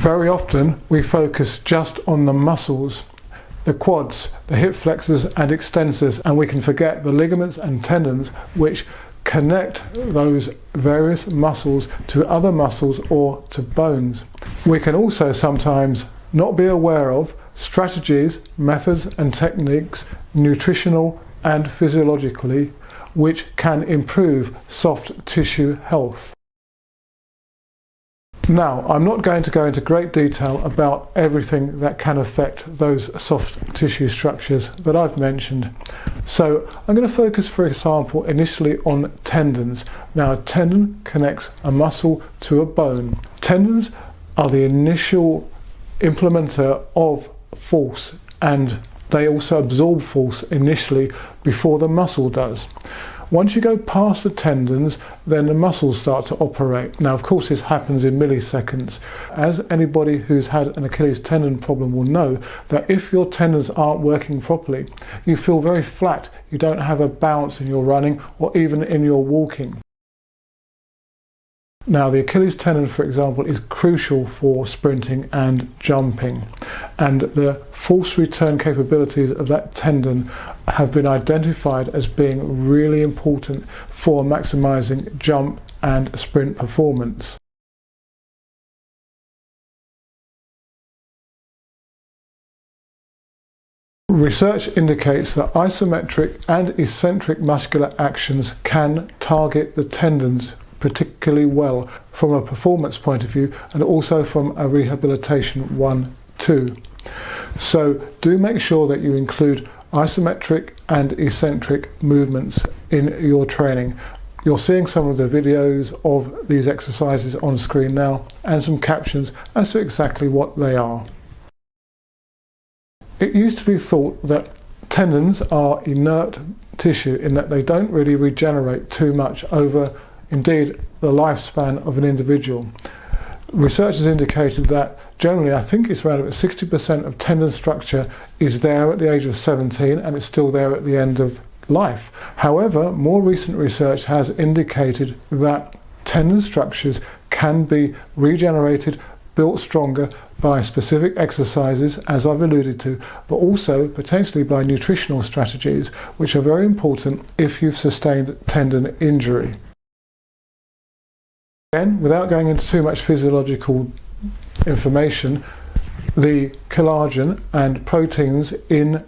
Very often we focus just on the muscles, the quads, the hip flexors and extensors, and we can forget the ligaments and tendons which connect those various muscles to other muscles or to bones. We can also sometimes not be aware of strategies, methods and techniques, nutritional and physiologically, which can improve soft tissue health. Now, I'm not going to go into great detail about everything that can affect those soft tissue structures that I've mentioned. So I'm going to focus, for example, initially on tendons. Now, a tendon connects a muscle to a bone. Tendons are the initial implementer of force, and they also absorb force initially before the muscle does. Once you go past the tendons, then the muscles start to operate. Now, of course, this happens in milliseconds. As anybody who's had an Achilles tendon problem will know, that if your tendons aren't working properly, you feel very flat. You don't have a bounce in your running or even in your walking. Now, the Achilles tendon, for example, is crucial for sprinting and jumping, and the force return capabilities of that tendon have been identified as being really important for maximizing jump and sprint performance. Research indicates that isometric and eccentric muscular actions can target the tendons particularly well from a performance point of view, and also from a rehabilitation 1-2. So do make sure that you include isometric and eccentric movements in your training. You're seeing some of the videos of these exercises on screen now, and some captions as to exactly what they are. It used to be thought that tendons are inert tissue in that they don't really regenerate too much over indeed the lifespan of an individual. Research has indicated that generally, I think it's around about 60% of tendon structure is there at the age of 17 and it's still there at the end of life. However, more recent research has indicated that tendon structures can be regenerated, built stronger by specific exercises, as I've alluded to, but also potentially by nutritional strategies, which are very important if you've sustained tendon injury. Again, without going into too much physiological information, the collagen and proteins in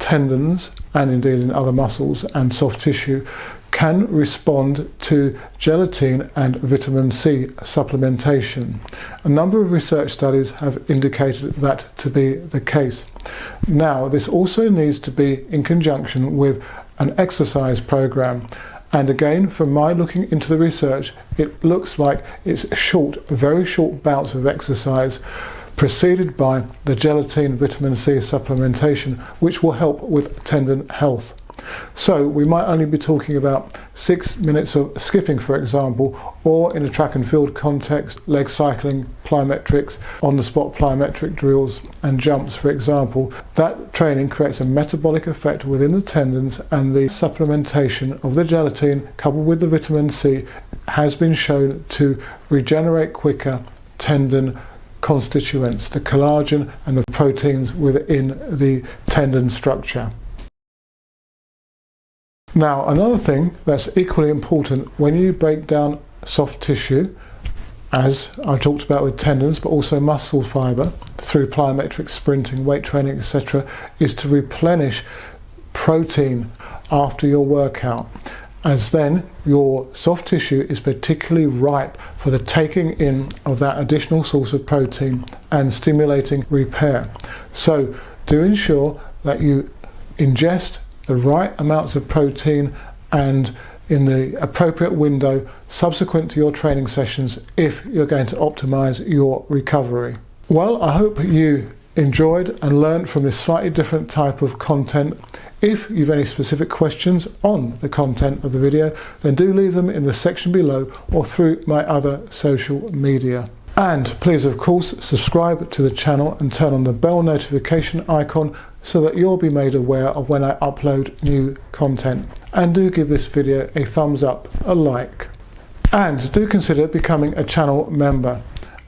tendons, and indeed in other muscles and soft tissue, can respond to gelatine and vitamin C supplementation. A number of research studies have indicated that to be the case. Now, this also needs to be in conjunction with an exercise program. And again, from my looking into the research, it looks like it's a short, very short bouts of exercise preceded by the gelatine vitamin C supplementation, which will help with tendon health. So we might only be talking about 6 minutes of skipping, for example, or in a track and field context, leg cycling, plyometrics, on-the-spot plyometric drills and jumps, for example. That training creates a metabolic effect within the tendons, and the supplementation of the gelatine coupled with the vitamin C has been shown to regenerate quicker tendon constituents, the collagen and the proteins within the tendon structure. Now, another thing that's equally important when you break down soft tissue, as I talked about with tendons, but also muscle fibre through plyometric sprinting, weight training, etc., is to replenish protein after your workout, as then your soft tissue is particularly ripe for the taking in of that additional source of protein and stimulating repair. So do ensure that you ingest the right amounts of protein and in the appropriate window subsequent to your training sessions if you're going to optimize your recovery. Well, I hope you enjoyed and learned from this slightly different type of content. If you've any specific questions on the content of the video, then do leave them in the section below or through my other social media. And please, of course, subscribe to the channel and turn on the bell notification icon so that you'll be made aware of when I upload new content. And do give this video a thumbs up, a like. And do consider becoming a channel member.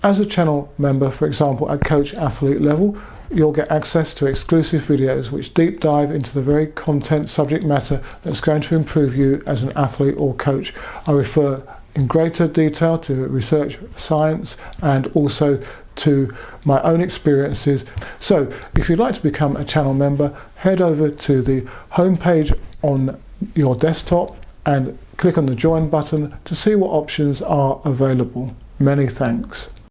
As a channel member, for example, at coach athlete level, you'll get access to exclusive videos which deep dive into the very content subject matter that's going to improve you as an athlete or coach. I refer in greater detail to research, science, and also to my own experiences. So if you'd like to become a channel member, head over to the homepage on your desktop and click on the join button to see what options are available. Many thanks.